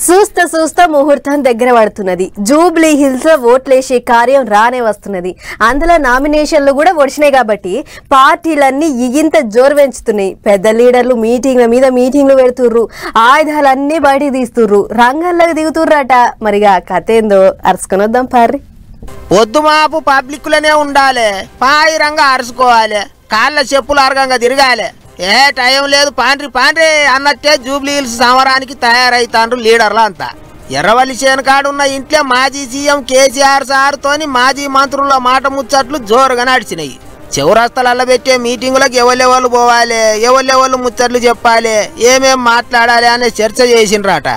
చూస్తా చూస్తా ముహూర్తం దగ్గర పడుతున్నది. జూబ్లీ హిల్స్ ఓట్లేసే కార్యం రానే వస్తున్నది. అందులో నామినేషన్లు కూడా వచ్చినాయి కాబట్టి పార్టీలన్నీ ఇగింత జోరు పెంచుతున్నాయి. పెద్ద లీడర్లు మీటింగ్ల మీద మీటింగ్లు పెడుతుర్రు, ఆయుధాలన్నీ బయటికి తీస్తుర్రు, రంగంలోకి దిగుతుర్రట. మరిగా కథ ఏందో అరుచుకొని వద్దాం పార్రి. పొద్దు మాపు పబ్లిక్లనే ఉండాలి, పాయి రంగా అరుచుకోవాలి, కాళ్ళ చెప్పులు అరగంగా తిరగాలి. ఏ టైం లేదు పాండ్రి పాండ్రి అన్నట్టే జూబ్లీ హిల్స్ సమరానికి తయారైతాండ్రు లీడర్లు అంతా. ఎర్రవల్లి చేనుకాడున్న ఇంట్లో మాజీ సీఎం కేసీఆర్ సార్తోని మాజీ మంత్రుల మాట ముచ్చట్లు జోరుగా నడిచినాయి. చివరస్తలలో పెట్టే మీటింగులకు ఎవరెవరు పోవాలి, ఎవరెవరు ముచ్చట్లు చెప్పాలి, ఏమేం మాట్లాడాలి అనే చర్చ చేసిండ్రట.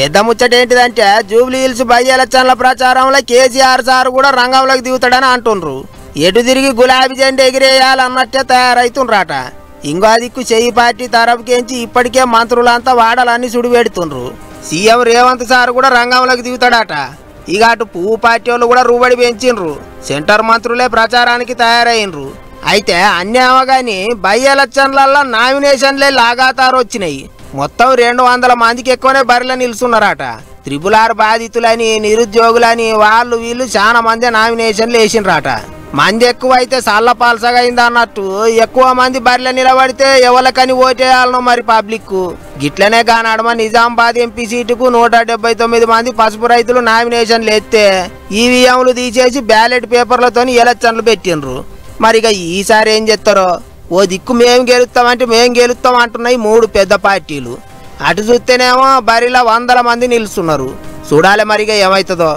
పెద్ద ముచ్చట ఏంటిదంటే జూబ్లీ హిల్స్ బై ఎలక్షన్ల ప్రచారంలో కేసీఆర్ సార్ కూడా రంగంలోకి దిగుతాడని అంటుండ్రు. ఎటు తిరిగి గులాబీ జెండా ఎగిరేయాలన్నట్టే తయారైతుండ్రట. ఇంకో దిక్కు చెయ్యి పార్టీ తరపుకేంచి ఇప్పటికే మంత్రులంతా వాడలన్నీ సుడిపెడుతుండ్రు. సీఎం రేవంత్ సార్ కూడా రంగంలోకి దిగుతాడట. ఇక అటు పువ్వు పార్టీ వాళ్ళు కూడా రూబడి పెంచిండ్రు. సెంటర్ మంత్రులే ప్రచారానికి తయారైనరు. అయితే అన్యామ గాని బై ఎలక్షన్లలో నామినేషన్లే లాగాతారు వచ్చినాయి. మొత్తం 200 మందికి ఎక్కువనే బరిలో నిలుస్తున్నారట. RRR బాధితులని, నిరుద్యోగులని వాళ్ళు వీళ్ళు చాలా మంది నామినేషన్లు వేసిండ్రట. మంది ఎక్కువ అయితే సల్లపాల్సగా అయింది అన్నట్టు ఎక్కువ మంది బరిలో నిలబడితే ఎవరికని ఓటేయాలనో మరి పబ్లిక్. గిట్లనే కానడమ నిజామాబాద్ ఎంపీ సీటుకు 179 మంది పసుపు రైతులు నామినేషన్లు ఎత్తే ఈవీఎంలు తీసేసి బ్యాలెట్ పేపర్లతో ఎలక్షన్లు పెట్టిండ్రు. మరిగా ఈసారి ఏం చేస్తారో. ఓ దిక్కు మేము గెలుస్తామంటే మేము గెలుస్తాం అంటున్నాయి 3 పెద్ద పార్టీలు. అటు చూస్తేనేమో బరిలో 100 మంది నిలుస్తున్నారు. చూడాలి మరిగా ఏమవుతుందో.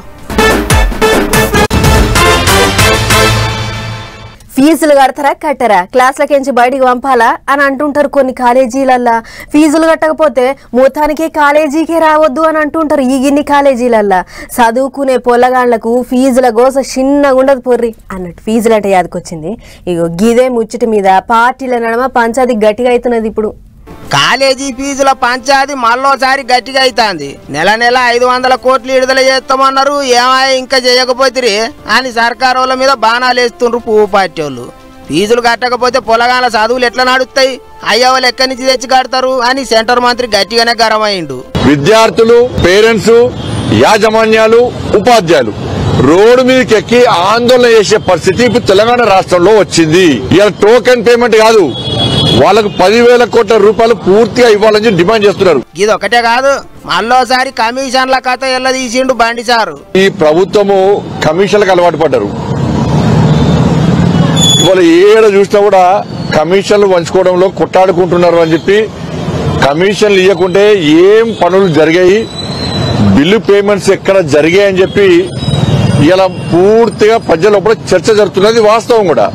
ఫీజులు కడతారా కట్టరా, క్లాసులకించి బయటికి పంపాలా అని అంటుంటారు కొన్ని కాలేజీలల్లా. ఫీజులు కట్టకపోతే మొత్తానికే కాలేజీకే రావద్దు అని అంటుంటారు ఈ గిన్ని కాలేజీలల్లా. చదువుకునే పొల్లగాళ్లకు ఫీజుల గోస చిన్నగా ఉండదు పొర్రి అన్నట్టు ఫీజులు అంటే యాదకొచ్చింది. ఇగో గిదే ముచ్చటి మీద పార్టీల నడమ పంచాయతీ గట్టిగా అవుతున్నది. ఇప్పుడు కాలేజీ ఫీజుల పంచాయతీ మళ్ళోసారి గట్టిగా అవుతుంది. నెల 500 కోట్లు విడుదల చేస్తామన్నారు. ఏమాయ ఇంకా చేయకపోతే అని సర్కారు వాళ్ళ మీద బాణాలు వేస్తుండ్రు పువ్వు పార్టీ వాళ్ళు. ఫీజులు కట్టకపోతే పొలగాల చదువులు ఎట్లా నడుస్తాయి, అయ్యా వాళ్ళు ఎక్కడి నుంచి తెచ్చి కడతారు అని సెంటర్ మంత్రి గట్టిగానే గరమైండు. విద్యార్థులు, పేరెంట్స్, యాజమాన్యాలు, ఉపాధ్యాయులు రోడ్డు మీదకి ఎక్కి ఆందోళన చేసే పరిస్థితి ఇప్పుడు తెలంగాణ రాష్ట్రంలో వచ్చింది. ఇలా టోకెన్ పేమెంట్ కాదు, వాళ్ళకు 10,000 కోట్ల రూపాయలు పూర్తిగా ఇవ్వాలని డిమాండ్ చేస్తున్నారు. ఇది ఒకటే కాదు, మళ్ళోసారి కమిషన్ల కథ ఎల్ల తీసిండు బండి సారు. ఈ ప్రభుత్వము కమిషన్లకు అలవాటు పడ్డారు. ఇవాళ ఏడ చూసినా కూడా కమిషన్లు పంచుకోవడంలో కొట్టాడుకుంటున్నారు అని చెప్పి కమిషన్లు ఇవ్వకుంటే ఏం పనులు జరిగాయి, బిల్లు పేమెంట్స్ ఎక్కడ జరిగాయి అని చెప్పి ఇలా పూర్తిగా ప్రజల లోపల చర్చ జరుగుతున్నది వాస్తవం కూడా.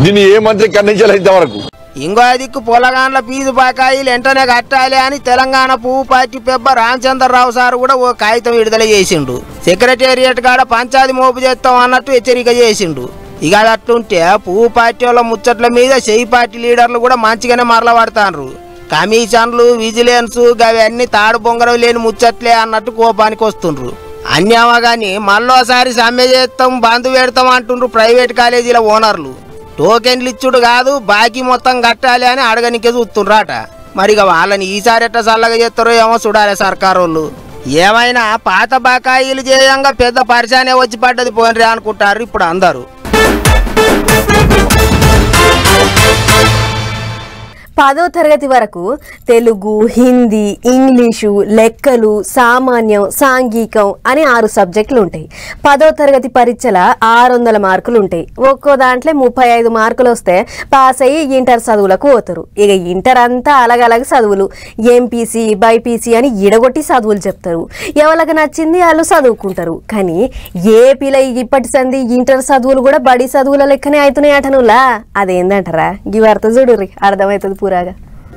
దీన్ని ఏ మంత్రి ఖండించాలి ఇంతవరకు. ఇంకో దిక్కు పొలగాండ్ల ఫీజు బకాయిలు వెంటనే కట్టాలి అని తెలంగాణ పువ్వు పార్టీ పెబ్బ రామచంద్రరావు సార్ కూడా ఓ కాగితం విడుదల చేసిండు. సెక్రటేరియట్ కాడ పంచాయతీ మోపు చేస్తాం అన్నట్టు హెచ్చరిక చేసిండు. ఇక అది అట్లుంటే పువ్వు పార్టీ వాళ్ళ ముచ్చట్ల మీద చెయ్యి పార్టీ లీడర్లు కూడా మంచిగానే మరలబడతాండ్రు. కమిషన్లు, విజిలెన్స్ అవన్నీ తాడు బొంగరం లేని ముచ్చట్లే అన్నట్టు కోపానికి వస్తుండ్రు. అన్యామా గాని మళ్ళోసారి సమ్మె చేస్తాం, బంద్ పెడతాం అంటుండ్రు ప్రైవేట్ కాలేజీల ఓనర్లు. టోకెన్లు ఇచ్చుడు కాదు, బాకీ మొత్తం కట్టాలి అని అడగనికే చూస్తుండ్రాట. మరిగా వాళ్ళని ఈసారి ఎట్లా చల్లగా చేస్తారో ఏమో చూడాలి సర్కారు వాళ్ళు. ఏమైనా పాత బకాయిలు చేయంగా పెద్ద పరిశానే వచ్చి పడ్డది పోయినరే అనుకుంటారు ఇప్పుడు అందరూ. 10వ తరగతి వరకు తెలుగు, హిందీ, ఇంగ్లీషు, లెక్కలు, సామాన్యం, సాంఘికం అని 6 సబ్జెక్టులు ఉంటాయి. 10వ తరగతి పరీక్షల 600 మార్కులు ఉంటాయి. ఒక్కో దాంట్లో 35 మార్కులు వస్తే పాస్ అయ్యి ఇంటర్ చదువులకు పోతారు. ఇక ఇంటర్ అంతా అలగలగ చదువులు, ఎంపీసీ, బైపీసీ అని ఇడగొట్టి చదువులు చెప్తారు. ఎవరికి నచ్చింది వాళ్ళు చదువుకుంటారు. కానీ ఏపీలో ఇప్పటి సంది ఇంటర్ చదువులు కూడా బడి చదువుల లెక్కనే అవుతున్నాయి అటనులా. అదేందంటారా ఈ వార్త చూడుర్రి, అర్థమవుతుంది.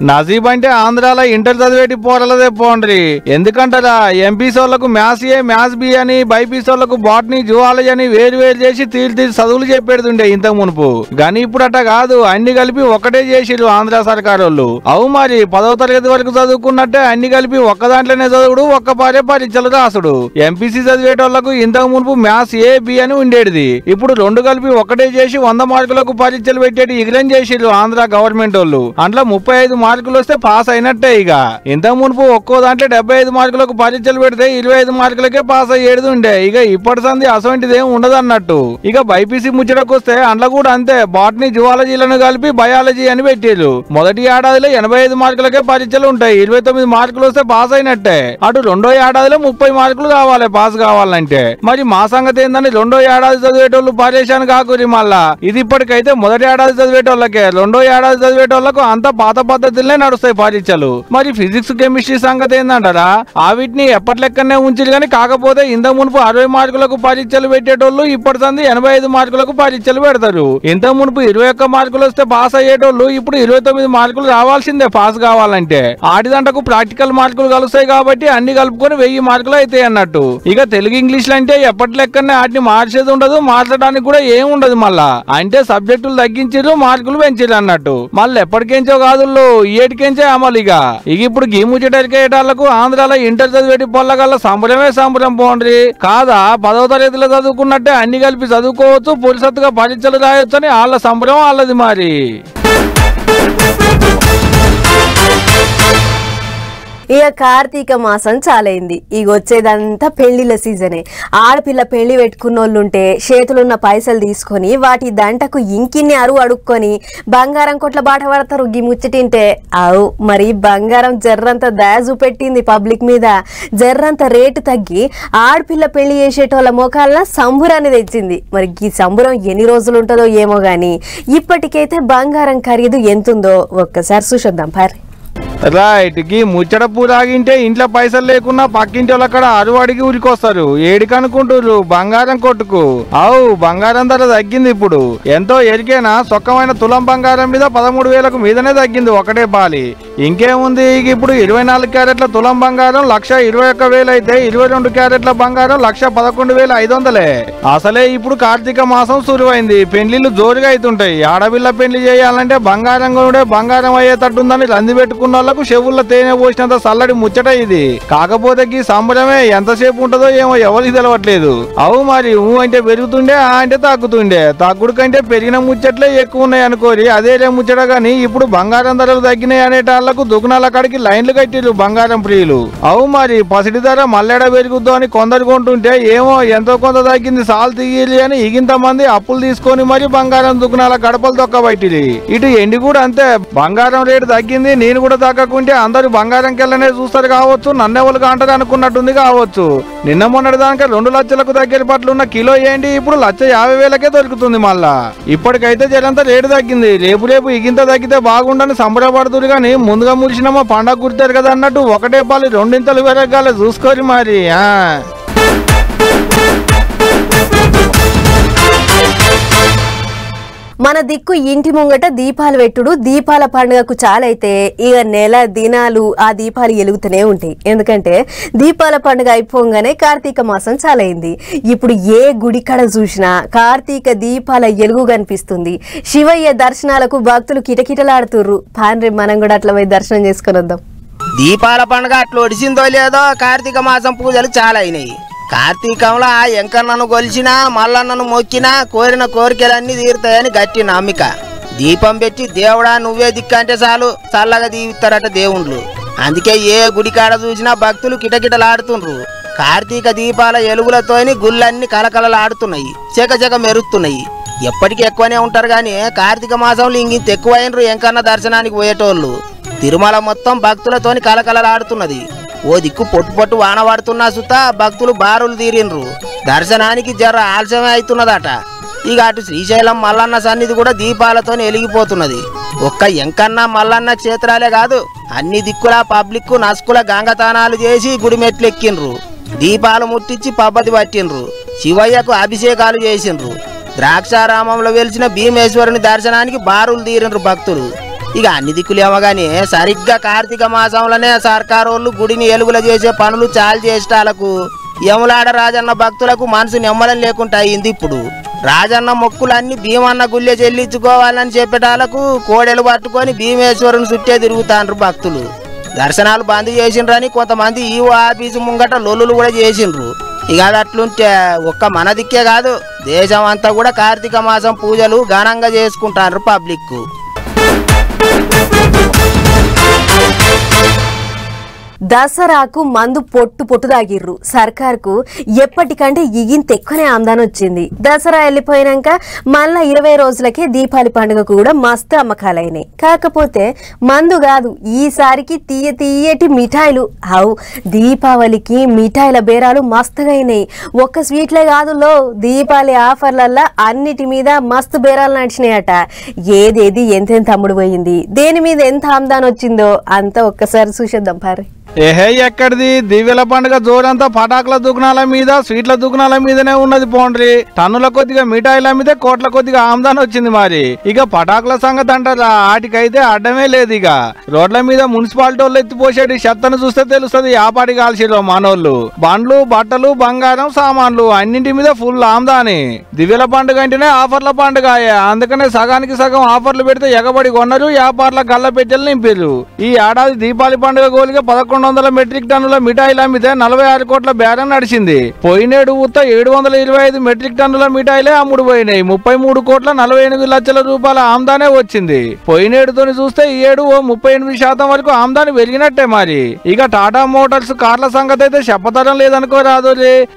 నజీబ్ అంటే ఆంధ్రాలో ఇంటర్ చదివేటి పోరలదే పోండ్రి. ఎందుకంటారా ఎంపీసీ వాళ్ళకు మ్యాథ్స్ ఏ, మ్యాథ్స్ బి అని, బైపీసీ వాళ్ళకు బాటనీ, జువాలజీ అని వేరు చేసి తీర్చి చదువులు చెప్పేడుతుండే ఇంతకు మునుపు. కానీ ఇప్పుడు అట్ట కాదు, అన్ని కలిపి ఒకటే చేసిరు ఆంధ్ర సర్కారు వాళ్ళు. అవు మరి 10వ తరగతి వరకు చదువుకున్నట్టే అన్ని కలిపి ఒక్క దాంట్లోనే చదువుడు, ఒక్క పారే పరీక్షలు రాసుడు. ఎంపీసీ చదివేటోళ్లకు ఇంతకు మునుపు మ్యాథ్స్ ఏ, బి అని ఉండేది. ఇప్పుడు 2 కలిపి ఒకటే చేసి 100 మార్కులకు పరీక్షలు పెట్టేటి ఇగ్రం చేసిరు ఆంధ్ర గవర్నమెంట్ వాళ్ళు. అందులో 35 మార్కులు వస్తే పాస్ అయినట్టే. ఇక ఇంత మునుపు ఒక్కో దాంట్లో 75 మార్కులకు పరీక్షలు పెడితే 25 మార్కులకే పాస్ అయ్యేది ఉండే. ఇక ఇప్పటి సంది అసొంటిది ఏం ఉండదు అన్నట్టు. ఇక బైపీసీ ముచ్చటకు వస్తే అందులో కూడా అంతే, బాటనీ జువాలజీలను కలిపి బయాలజీ అని పెట్టారు. మొదటి ఏడాదిలో 85 మార్కులకే పరీక్షలు ఉంటాయి, 29 మార్కులు వస్తే పాస్ అయినట్టే. అటు రెండో ఏడాదిలో 30 మార్కులు కావాలి పాస్ కావాలంటే. మరి మా సంగతి ఏందని రెండో ఏడాది చదివేటోళ్ళు పరేషాన్ కాకురి. మళ్ళా ఇది ఇప్పటికైతే మొదటి ఏడాది చదివేటోళ్ళకే, రెండో ఏడాది చదివేటోళ్లకు అంతా పాత పద్ధతులనే నడుస్తాయి పరీక్షలు. మరి ఫిజిక్స్ కెమిస్ట్రీ సంగతి ఏందంటారా, వీటిని ఎప్పటి లెక్కనే ఉంచారు కానీ కాకపోతే ఇంత మునుపు 60 మార్కులకు పరీక్షలు పెట్టేటోళ్ళు ఇప్పటి సంది 85 మార్కులకు పరీక్షలు పెడతారు. ఇంత మునుపు 21 మార్కులు వస్తే పాస్ అయ్యేటోళ్ళు ఇప్పుడు 29 మార్కులు రావాల్సిందే పాస్ కావాలంటే. ఆడిదంటకు ప్రాక్టికల్ మార్కులు కలుస్తాయి కాబట్టి అన్ని కలుపుకొని 1000 మార్కులు అవుతాయి అన్నట్టు. ఇక తెలుగు ఇంగ్లీష్ అంటే ఎప్పటి లెక్కనే వాటిని మార్చేది ఉండదు, మార్చడానికి కూడా ఏం ఉండదు. మళ్ళా అంటే సబ్జెక్టులు తగ్గించారు, మార్కులు పెంచారు అన్నట్టు. మళ్ళీ ఎప్పటికెంచో కాదు, ఏటికెంచే అమలుగా. ఇక ఇప్పుడు గీ ముచ్చటరికేటాలకు ఆంధ్రాలో ఇంటర్ చదివేటి పొల్లగల్ల సంబరమే సంబరం పోండ్రి కాదా. 10వ తరగతిలో చదువుకున్నట్టే అన్ని కలిపి చదువుకోవచ్చు, పురుసత్తుగా పరీక్షలు రాయొచ్చు అని వాళ్ళ సంబరం వాళ్ళది. మరి ఇక కార్తీక మాసం చాలైంది. ఇక వచ్చేదంతా పెళ్లిళ్ళ సీజనే. ఆడపిల్ల పెళ్లి పెట్టుకున్నోళ్ళుంటే చేతులున్న పైసలు తీసుకొని వాటి దంటకు ఇంకిన్ని అరువు అడుక్కొని బంగారం కొట్ల బాట పడతారు. గి ముచ్చటింటే అవు మరి బంగారం జర్రంత దయ చూపెట్టింది పబ్లిక్ మీద. జర్రంత రేటు తగ్గి ఆడపిల్ల పెళ్లి చేసేటోళ్ళ మోకాళ్ళ సంబురాన్ని తెచ్చింది. మరి ఈ సంబురం ఎన్ని రోజులు ఉంటుందో ఏమో గాని ఇప్పటికైతే బంగారం ఖరీదు ఎంతుందో ఒక్కసారి చూసొద్దాం పారి. రైట్, గీ ముచ్చట పూరాగింటే ఇంట్లో పైసలు లేకున్నా పక్కింటి వాళ్ళు అక్కడ అరువాడికి ఉరికొస్తారు. ఏడికనుకుంటారు బంగారం కొట్టుకు. అవు బంగారం ధర తగ్గింది ఇప్పుడు. ఎంతో ఎరికేనా, సొక్కమైన తులం బంగారం మీద 13,000కు మీదనే తగ్గింది ఒకటే పాలి. ఇంకేముంది, ఇప్పుడు 24 క్యారెట్ల తులం బంగారం 1,21,000 అయితే 22 క్యారెట్ల బంగారం 1,11,500. అసలే ఇప్పుడు కార్తీక మాసం సురువైంది, పెళ్లిళ్ళు జోరుగా అవుతుంటాయి. ఆడపిల్ల పెళ్లి చేయాలంటే బంగారం కూడా బంగారం అయ్యేటట్టుందని రంది పెట్టుకున్న వాళ్ళకు చెవుల్లో తేనె పోసినంత చల్లడి ముచ్చట ఇది. కాకపోతే ఈ సంబరమే ఎంతసేపు ఉంటుందో ఏమో ఎవరికి తెలవట్లేదు. అవు మరి అంటే పెరుగుతుండే, అంటే తగ్గుతుండే. తగ్గుడు కంటే పెరిగిన ముచ్చట్లే ఎక్కువ ఉన్నాయి అనుకోరి, అదేలే ముచ్చట. గాని ఇప్పుడు బంగారం ధరలు తగ్గినాయి అనేటాళ్లకు దుకాణాల కాడికి లైన్లు కట్టిరు బంగారం ప్రియులు. అవు మరి పసిడి ధర మల్లెడ పెరుగుద్దు అని కొందరు కొంటుంటే ఏమో ఎంతో కొంత తగ్గింది సాల్ తీయాలి అని ఇగింత మంది అప్పులు తీసుకొని మరి బంగారం దుకాణాల గడపలు తొక్కబట్టిరి. ఇటు ఎండి కూడా అంతే, బంగారం రేటు తగ్గింది, నేను కూడా తగ్గకుంటే అందరూ బంగారం కెళ్ళనే చూస్తారు కావచ్చు, నన్నెవలుగా అంటారు అనుకున్నట్టుంది కావచ్చు. నిన్న మొన్నటి దానిక 2 లక్షలకు దగ్గర పట్లున్న కిలో ఏంటి ఇప్పుడు 1,50,000కే దొరుకుతుంది. మళ్ళా ఇప్పటికైతే జరంతా రేటు తగ్గింది. రేపు ఇగింత తగ్గితే బాగుండని సంబరపడుతుంది. కానీ ముందుగా మురిసినమ్మా పండగ గుర్తారు కదా అన్నట్టు ఒకటే పాలు రెండింతలు వెరగాలి చూసుకోరి మరి. మన దిక్కు ఇంటి ముంగట దీపాలు పెట్టుడు దీపాల పండుగకు చాలైతే ఇక నెల దినాలు ఆ దీపాలు ఎలుగుతూనే ఉంటాయి. ఎందుకంటే దీపాల పండుగ అయిపోగానే కార్తీక మాసం చాలైంది. ఇప్పుడు ఏ గుడి కడ చూసినా కార్తీక దీపాల ఎలుగు కనిపిస్తుంది. శివయ్య దర్శనాలకు భక్తులు కిటకిటలాడుతుర్రు. పాన్రే మనం కూడా అట్లా పోయి దర్శనం చేసుకొని వద్దాం. దీపాల పండుగ అట్లా ఒడిసిందో లేదో కార్తీక మాసం పూజలు చాలా అయినాయి. కార్తీకంలో ఆ ఎంకన్నను గొలిచినా మల్లన్నను మొక్కినా కోరిన కోరికలన్నీ తీరుతాయని గట్టి నమ్మిక. దీపం పెట్టి దేవుడా నువ్వే దిక్కంటే చాలు చల్లగా దీవిస్తారట దేవుళ్ళు. అందుకే ఏ గుడికాడ చూసినా భక్తులు కిటకిటలాడుతుండ్రు. కార్తీక దీపాల ఎలుగులతోని గుళ్ళన్నీ కలకలలాడుతున్నాయి, చెకచెక మెరుస్తున్నాయి. ఎప్పటికీ ఎక్కువనే ఉంటారు గాని కార్తీక మాసంలో ఇంకింత ఎక్కువైనరు ఎంకన్న దర్శనానికి పోయేటోళ్ళు. తిరుమల మొత్తం భక్తులతోని కలకలలాడుతున్నది. ఓ దిక్కు పొట్టు పొట్టు వాన పడుతున్నా సుతా భక్తులు బారులు తీరిండ్రు. దర్శనానికి జర ఆలస్యమే అవుతున్నదట. ఇక అటు శ్రీశైలం మల్లన్న సన్నిధి కూడా దీపాలతోని వెలిగిపోతున్నది. ఒక్క ఎంకన్న మల్లన్న క్షేత్రాలే కాదు, అన్ని దిక్కుల పబ్లిక్ నస్కుల గంగతానాలు చేసి గుడి మెట్లు ఎక్కిండ్రు. దీపాలు ముట్టించి పబ్బతి పట్టిండ్రు. శివయ్యకు అభిషేకాలు చేసిండ్రు. ద్రాక్షారామంలో వెలిసిన భీమేశ్వరుని దర్శనానికి బారులు తీరిండ్రు భక్తులు. ఇక అన్ని దిక్కులేమో గానీ సరిగ్గా కార్తీక మాసంలోనే సర్కారోళ్ళు గుడిని ఎలుగుల చేసే పనులు చాలు చేసేటాలకు యములాడ రాజన్న భక్తులకు మనసు నెమ్మలం లేకుండా అయింది. ఇప్పుడు రాజన్న మొక్కులన్నీ భీమన్న గుళ్ళె చెల్లించుకోవాలని చెప్పేటాలకు కోడెలు పట్టుకొని భీమేశ్వరుని చుట్టే తిరుగుతాండ్రు భక్తులు. దర్శనాలు బంద్ చేసిండ్రని కొంతమంది ఈవో ఆఫీసు ముంగట లొల్లులు కూడా చేసిండ్రు. ఇక అది అట్లుంటే ఒక్క మన దిక్కే కాదు, దేశం అంతా కూడా కార్తీక మాసం పూజలు ఘనంగా చేసుకుంటారు పబ్లిక్. దసరాకు మందు పొట్టు తాగిర్రు. సర్కార్కు ఎప్పటికంటే ఇగింత ఎక్కువనే ఆమ్దాని వచ్చింది. దసరా వెళ్ళిపోయినాక మళ్ళా 20 రోజులకే దీపావళి పండుగకు కూడా మస్తు అమ్మకాలైనాయి. కాకపోతే మందు కాదు, ఈసారికి తీయటి మిఠాయిలు. అవు దీపావళికి మిఠాయిల బేరాలు మస్తుగా అయినాయి. ఒక్క స్వీట్లే కాదు లో, దీపావళి ఆఫర్లల్లా అన్నిటి మీద మస్తు బేరాలు నడిచినాయట. ఏదేది ఎంతెంత అమ్ముడు పోయింది, దేని మీద ఎంత ఆమ్దాని వచ్చిందో అంతా ఒక్కసారి చూసేద్దాం పారి. ఏహే ఎక్కడిది, దివ్యల పండుగ జోరంతా పటాకుల దుకాణాల మీద స్వీట్ల దుకాణాల మీదనే ఉన్నది పోండ్రి. టన్నుల కొద్దిగా మిఠాయిల మీద కోట్ల కొద్దిగా ఆమ్దాని వచ్చింది. మరి ఇక పటాకుల సంగతి అంటారా, వాటికైతే అడ్డమే లేదు. ఇక రోడ్ల మీద మున్సిపాలిటీ వాళ్ళు ఎత్తిపోసేటి చెత్తను చూస్తే తెలుస్తుంది ఆపాటి కాల్సిరో మనోళ్ళు. బండ్లు బట్టలు బంగారం సామాన్లు అన్నింటి మీద ఫుల్ ఆమ్దాని. దివ్యల పండుగ అంటేనే ఆఫర్ల పండుగ, అందుకనే సగానికి సగం ఆఫర్లు పెడితే ఎగబడి కొన్నారు, వ్యాపారుల గల్ల పెట్టెలు నింపారు. ఈ ఏడాది దీపావళి పండుగ గోలిగా 1100 మెట్రిక్ టన్నుల మిఠాయిలు అమ్మితే 46 కోట్ల బేరం నడిచింది. పోయినేడు ఉత్త 725 మెట్రిక్ టన్నుల మిఠాయిలే అమ్ముడు పోయినాయి. 33 కోట్ల 48 లక్షల రూపాయల ఆమ్దానే వచ్చింది. పోయినేడుతోని చూస్తే ఈ ఏడు 38% వరకు ఆమ్దాని పెరిగినట్టే. మరి ఇక టాటా మోటార్స్ కార్ల సంగతి అయితే చెప్పతరం లేదనుకోరాదు.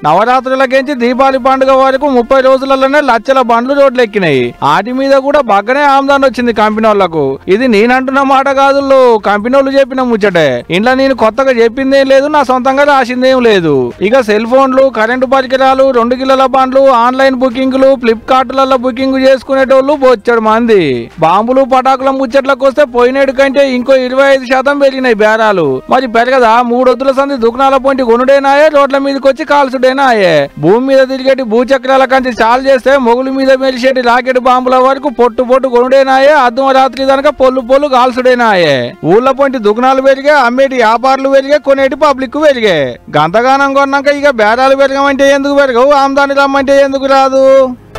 నవరాత్రులకేంచి దీపావళి పండుగ వరకు 30 రోజులలోనే లక్షల బండ్లు రోడ్లు ఎక్కినాయి. వాటి మీద కూడా బాగానే ఆమ్దాని వచ్చింది కంపెనీ వాళ్లకు. ఇది నేనంటున్న మాట కాదు, కంపెనీ వాళ్ళు చెప్పిన ముచ్చటే. ఇంట్లో నేను కొత్తగా చెప్పిందేం లేదు, నా సొంతంగా రాసిందేం లేదు. ఇక సెల్ ఫోన్లు, కరెంటు పరికరాలు, 2 కిలోల బండ్లు, ఆన్లైన్ బుకింగ్లు, ఫ్లిప్కార్ట్లలో బుకింగ్ చేసుకునేటోళ్ళు బొచ్చడు మంది. బాంబులు పటాకుల ముచ్చట్లకు వస్తే పోయినేడు కంటే ఇంకో 25% పెరిగినాయి బేరాలు. మరి పెరగదా? 3 వద్దుల సంది దుకాణాల పొంటి కొనుడేనాయే, రోడ్ల మీదకి వచ్చి కాల్చుడేనాయే. భూమి మీద తిరిగేటి భూచక్రాల కంచి చాలు చేస్తే మొగుల మీద మెరిసేటి రాకెట్ బాంబుల వరకు పొట్టు కొనుడేనాయే. అద్దం రాత్రి దనక పొల్లు కాల్చుడేనాయే. ఊళ్ళ పొంటి దుకాణాలు పెరిగే, అమ్మేటి వ్యాపారులు పెరిగే, కొనేటి పబ్లిక్ పెరిగే. గంతగానం కొన్నాక ఇక బేరాలు పెరగమంటే ఎందుకు పెరగవు, ఆమ్దాని రమ్మంటే ఎందుకు రాదు?